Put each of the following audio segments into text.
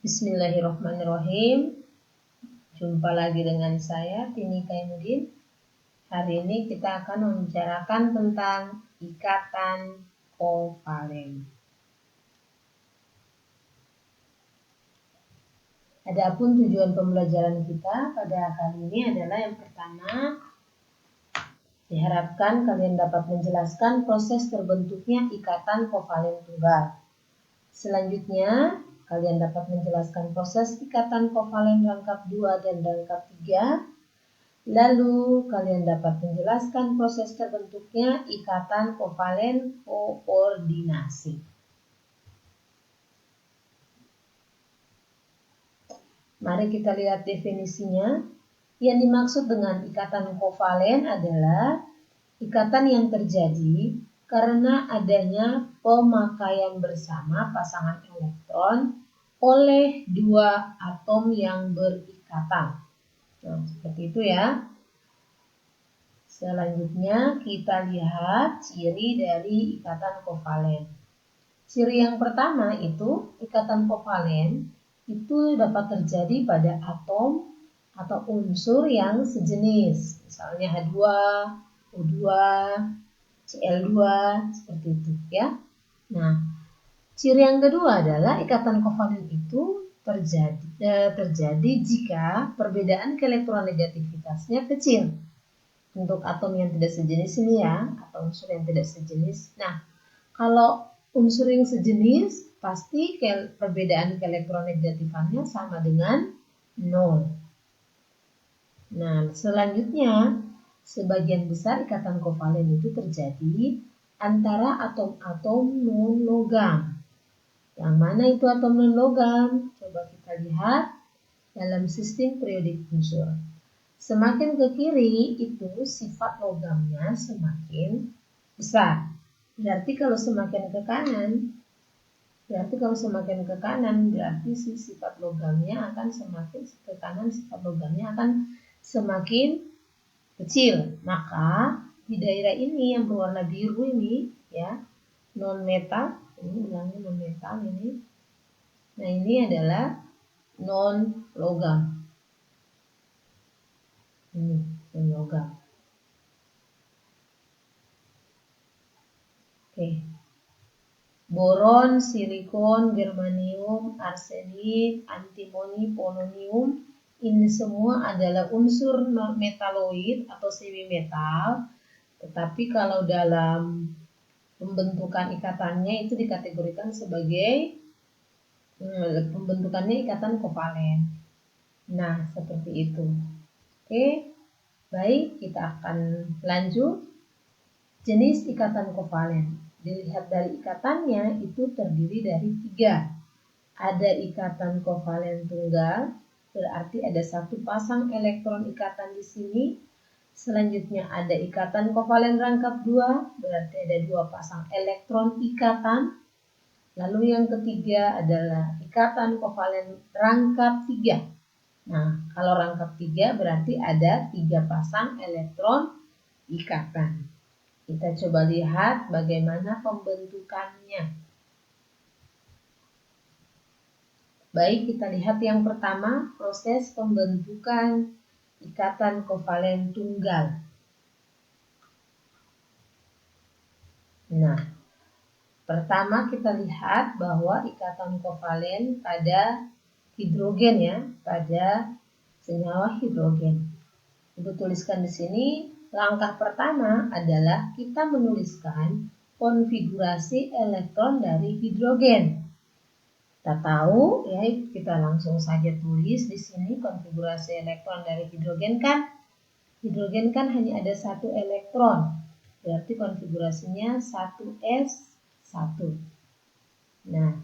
Bismillahirrahmanirrahim. Jumpa lagi dengan saya, Tini Kaimuddin. Hari ini kita akan membicarakan tentang ikatan kovalen. Adapun tujuan pembelajaran kita pada kali ini adalah yang pertama, diharapkan kalian dapat menjelaskan proses terbentuknya ikatan kovalen tunggal. Selanjutnya, kalian dapat menjelaskan proses ikatan kovalen rangkap 2 dan rangkap 3. Lalu, kalian dapat menjelaskan proses terbentuknya ikatan kovalen koordinasi. Mari kita lihat definisinya. Yang dimaksud dengan ikatan kovalen adalah ikatan yang terjadi karena adanya pemakaian bersama pasangan elektron oleh dua atom yang berikatan. Nah, seperti itu ya. Selanjutnya kita lihat ciri dari ikatan kovalen. Ciri yang pertama itu ikatan kovalen itu dapat terjadi pada atom atau unsur yang sejenis. Misalnya H2, O2, Cl2, seperti itu ya. Nah, ciri yang kedua adalah ikatan kovalen itu terjadi jika perbedaan keelektronegativitasnya kecil. Untuk atom yang tidak sejenis ini ya, atau unsur yang tidak sejenis. Nah, kalau unsur yang sejenis, pasti perbedaan keelektronegatifannya sama dengan 0. Nah, selanjutnya, sebagian besar ikatan kovalen itu terjadi antara atom-atom non-logam. Yang mana itu atom non-logam? Coba kita lihat dalam sistem periodik unsur. Semakin ke kiri itu sifat logamnya semakin besar. Berarti kalau semakin ke kanan, berarti sifat logamnya akan semakin ke kanan, sifat logamnya akan semakin kecil. Maka di daerah ini yang berwarna biru ini ya, non metal, ini bilangnya non metal ini. Nah, ini adalah non logam. Ini non logam. Oke. Boron, silikon, germanium, arsenik, antimoni, polonium, ini semua adalah unsur metaloid atau semi metal. Tetapi kalau dalam pembentukan ikatannya itu dikategorikan sebagai pembentukannya ikatan kovalen. Nah, seperti itu. Oke, baik, kita akan lanjut. Jenis ikatan kovalen. Dilihat dari ikatannya itu terdiri dari 3. Ada ikatan kovalen tunggal, berarti ada satu pasang elektron ikatan di sini. Selanjutnya ada ikatan kovalen rangkap 2, berarti ada 2 pasang elektron ikatan. Lalu yang ketiga adalah ikatan kovalen rangkap 3. Nah, kalau rangkap 3 berarti ada 3 pasang elektron ikatan. Kita coba lihat bagaimana pembentukannya. Baik, kita lihat yang pertama, proses pembentukan ikatan kovalen tunggal. Nah, pertama kita lihat bahwa ikatan kovalen pada hidrogen ya, pada senyawa hidrogen. Ibu tuliskan di sini, langkah pertama adalah kita menuliskan konfigurasi elektron dari hidrogen. Kita tahu ya, kita langsung saja tulis di sini konfigurasi elektron dari hidrogen kan hanya ada 1 elektron. Berarti konfigurasinya 1s1. Nah,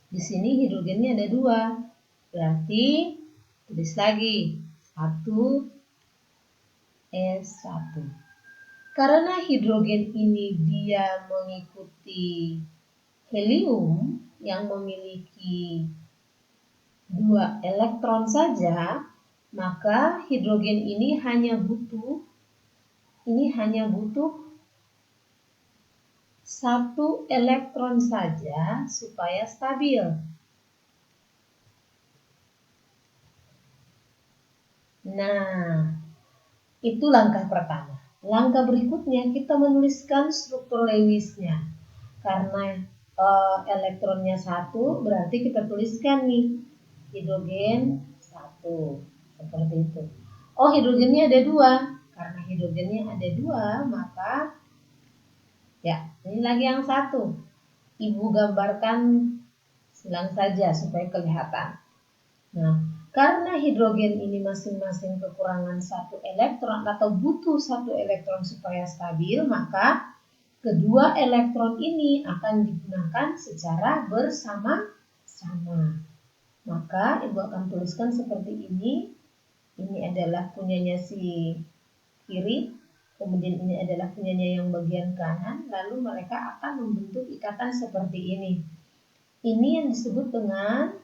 di sini hidrogennya ada 2. Berarti tulis lagi 1s1. Karena hidrogen ini dia mengikuti helium yang memiliki 2 elektron saja, maka hidrogen ini hanya butuh 1 elektron saja supaya stabil. Nah, itu langkah pertama. Langkah berikutnya kita menuliskan struktur Lewisnya. Karena elektronnya 1, berarti kita tuliskan nih hidrogen 1. Seperti itu. Oh, hidrogennya ada 2. Karena hidrogennya ada 2, maka ya, ini lagi yang 1. Ibu gambarkan silang saja supaya kelihatan. Nah, karena hidrogen ini masing-masing kekurangan 1 elektron atau butuh 1 elektron supaya stabil, maka kedua elektron ini akan digunakan secara bersama-sama. Maka ibu akan tuliskan seperti ini. Ini adalah punyanya si kiri, kemudian ini adalah punyanya yang bagian kanan, lalu mereka akan membentuk ikatan seperti ini. Ini yang disebut dengan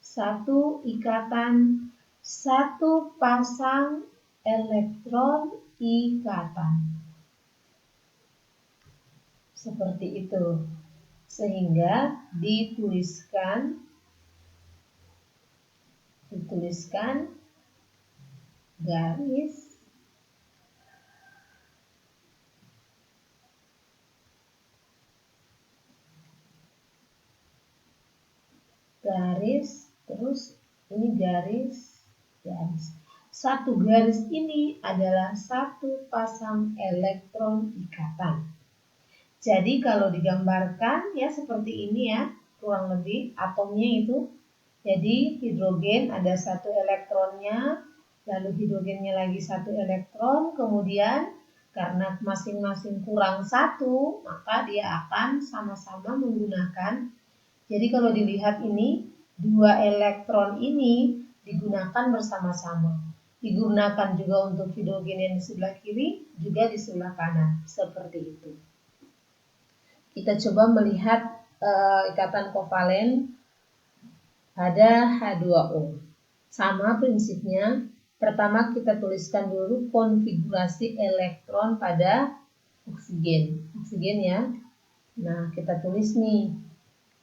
satu ikatan, satu pasang elektron ikatan. Seperti itu. Sehingga dituliskan garis, terus ini garis. Satu garis ini adalah satu pasang elektron ikatan. Jadi kalau digambarkan ya seperti ini ya, kurang lebih atomnya itu. Jadi hidrogen ada 1 elektronnya, lalu hidrogennya lagi 1 elektron, kemudian karena masing-masing kurang 1, maka dia akan sama-sama menggunakan. Jadi kalau dilihat ini, 2 elektron ini digunakan bersama-sama. Digunakan juga untuk hidrogen yang di sebelah kiri, juga di sebelah kanan. Seperti itu. Kita coba melihat ikatan kovalen pada H2O. Sama prinsipnya. Pertama kita tuliskan dulu konfigurasi elektron pada oksigen. Oksigen ya. Nah, kita tulis nih.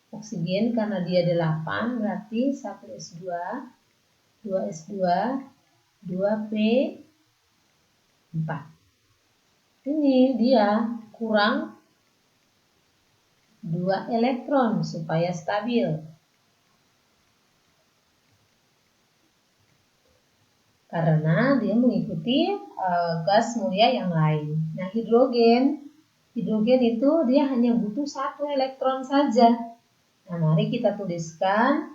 Oksigen karena dia 8 berarti 1S2, 2S2, 2P4. Ini dia kurang 2 elektron supaya stabil. Karena dia mengikuti gas mulia yang lain. Nah, hidrogen itu dia hanya butuh 1 elektron saja. Nah, mari kita tuliskan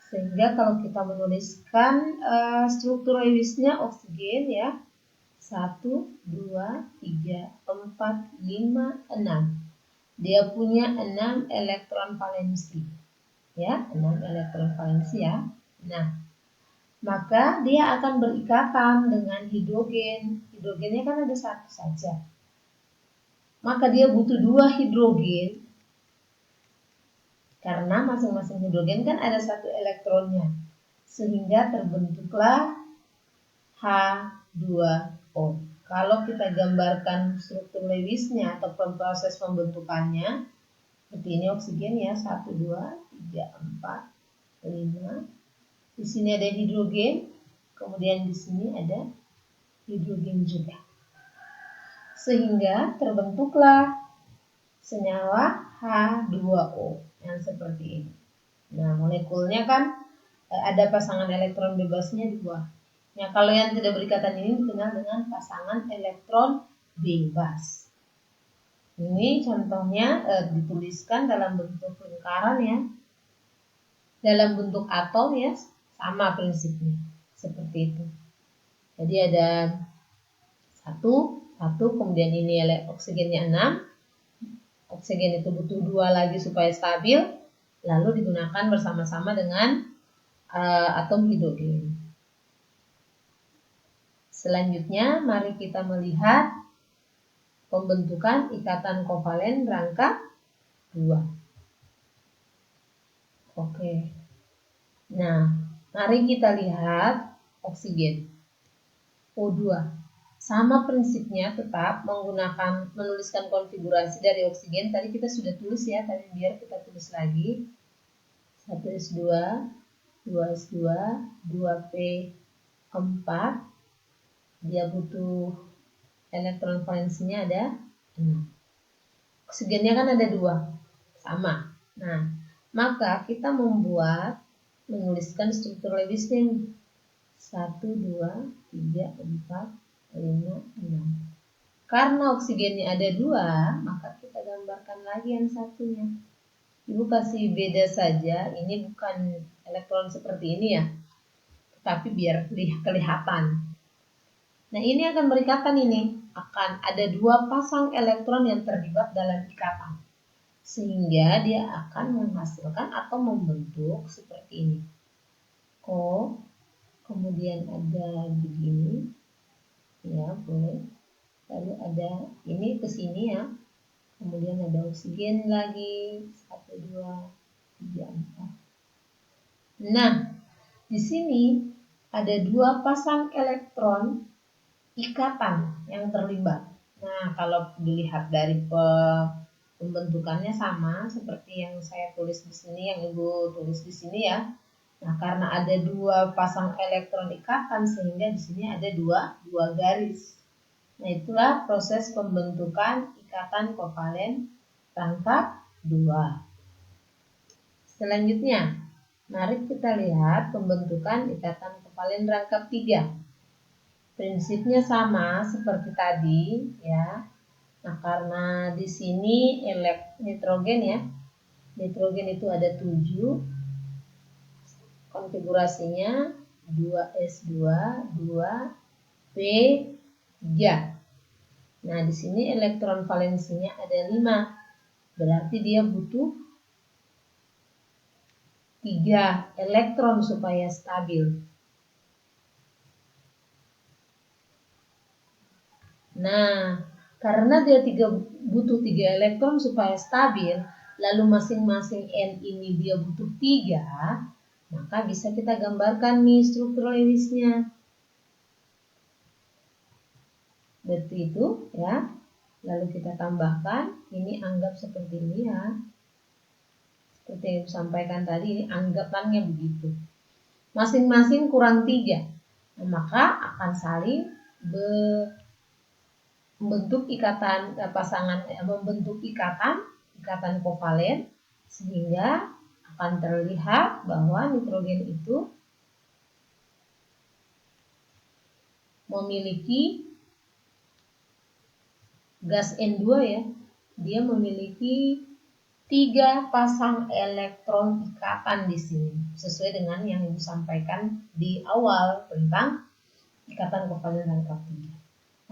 sehingga kalau kita menuliskan struktur Lewisnya oksigen ya 1, 2, 3, 4, 5, 6. Dia punya 6 elektron valensi. Ya, 6 elektron valensi ya. Nah, maka dia akan berikatan dengan hidrogen. Hidrogennya kan ada 1 saja. Maka dia butuh 2 hidrogen. Karena masing-masing hidrogen kan ada 1 elektronnya. Sehingga terbentuklah H2O. Kalau kita gambarkan struktur Lewisnya atau proses pembentukannya, seperti ini oksigen ya, 1, 2, 3, 4, 5. Di sini ada hidrogen, kemudian di sini ada hidrogen juga. Sehingga terbentuklah senyawa H2O yang seperti ini. Nah, molekulnya kan ada pasangan elektron bebasnya 2. Nah, kalau yang tidak berikatan ini dikenal dengan pasangan elektron bebas. Ini contohnya dituliskan dalam bentuk lingkaran ya. Dalam bentuk atom ya, sama prinsipnya. Seperti itu. Jadi ada 1, kemudian ini oksigennya 6. Oksigen itu butuh 2 lagi supaya stabil, lalu digunakan bersama-sama dengan atom hidrogen. Selanjutnya, mari kita melihat pembentukan ikatan kovalen rangka 2. Oke. Nah, mari kita lihat oksigen O2. Sama prinsipnya tetap menuliskan konfigurasi dari oksigen. Tadi kita sudah tulis ya, tapi biar kita tulis lagi. 1S2, 2S2, 2P4. 4, dia butuh elektron valensinya ada 6. Oksigennya kan ada 2, sama. Nah, maka kita menuliskan struktur Lewisnya 1, 2, 3, 4, 5, 6. Karena oksigennya ada 2, maka kita gambarkan lagi yang satunya. Ibu kasih beda saja, ini bukan elektron seperti ini ya, tapi biar kelihatan. Nah, ini akan berikatan ini. Akan ada 2 pasang elektron yang terlibat dalam ikatan. Sehingga dia akan menghasilkan atau membentuk seperti ini. Kemudian ada begini. Ya, boleh. Lalu ada ini ke sini ya. Kemudian ada oksigen lagi. 1, 2, 3, 4. Nah, di sini ada 2 pasang elektron ikatan yang terlibat. Nah, kalau dilihat dari pembentukannya sama seperti yang saya tulis di sini, yang Ibu tulis di sini ya. Nah, karena ada 2 pasang elektron ikatan sehingga di sini ada dua garis. Nah, itulah proses pembentukan ikatan kovalen rangkap 2. Selanjutnya, mari kita lihat pembentukan ikatan kovalen rangkap 3. Prinsipnya sama seperti tadi ya. Nah, karena di sini nitrogen ya. Nitrogen itu ada 7. Konfigurasinya 2s2, 2p3. Nah, di sini elektron valensinya ada 5. Berarti dia butuh 3 elektron supaya stabil. Nah, karena dia butuh 3 elektron supaya stabil, lalu masing-masing N ini dia butuh 3, maka bisa kita gambarkan nih struktur Lewisnya. Seperti itu ya. Lalu kita tambahkan, ini anggap seperti ini ya. Seperti yang disampaikan tadi, ini anggapannya begitu. Masing-masing kurang 3. Nah, maka akan saling membentuk ikatan membentuk ikatan kovalen, sehingga akan terlihat bahwa nitrogen itu memiliki gas N2 ya. Dia memiliki 3 pasang elektron ikatan di sini, sesuai dengan yang Ibu sampaikan di awal tentang ikatan kovalen rangkap 3.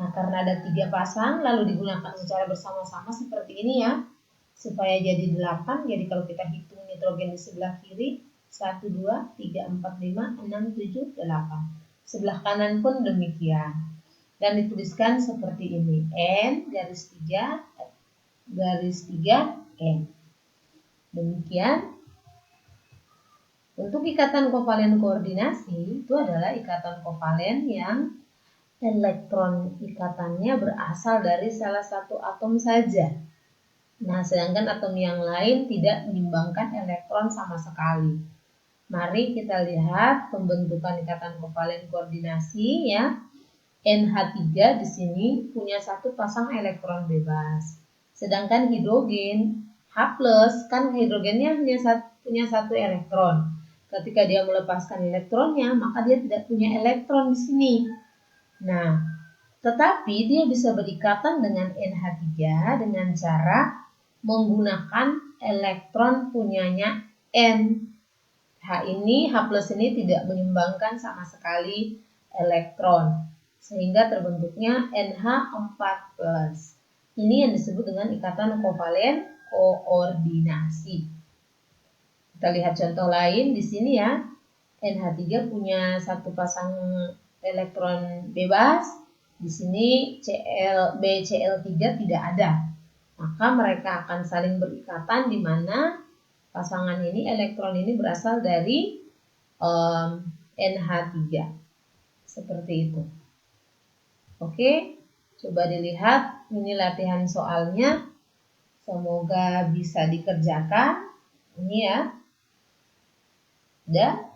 Nah, karena ada 3 pasang lalu digunakan secara bersama-sama seperti ini ya. Supaya jadi 8, jadi kalau kita hitung nitrogen di sebelah kiri, 1, 2, 3, 4, 5, 6, 7, 8. Sebelah kanan pun demikian. Dan dituliskan seperti ini, N garis 3 N. Demikian. Untuk ikatan kovalen koordinasi, itu adalah ikatan kovalen yang elektron ikatannya berasal dari salah satu atom saja. Nah, sedangkan atom yang lain tidak menyumbangkan elektron sama sekali. Mari kita lihat pembentukan ikatan kovalen koordinasi ya. NH3 di sini punya 1 pasang elektron bebas. Sedangkan hidrogen H+, kan hidrogennya punya 1 elektron. Ketika dia melepaskan elektronnya, maka dia tidak punya elektron di sini. Nah, tetapi dia bisa berikatan dengan NH3 dengan cara menggunakan elektron punyanya N. H ini tidak menyumbangkan sama sekali elektron, sehingga terbentuknya NH4+. Ini yang disebut dengan ikatan kovalen koordinasi. Kita lihat contoh lain di sini ya. NH3 punya 1 pasang elektron bebas. Di sini BCl3 tidak ada. Maka mereka akan saling berikatan di mana pasangan ini, elektron ini berasal dari NH3. Seperti itu. Oke, coba dilihat. Ini latihan soalnya. Semoga bisa dikerjakan. Ini ya. Udah.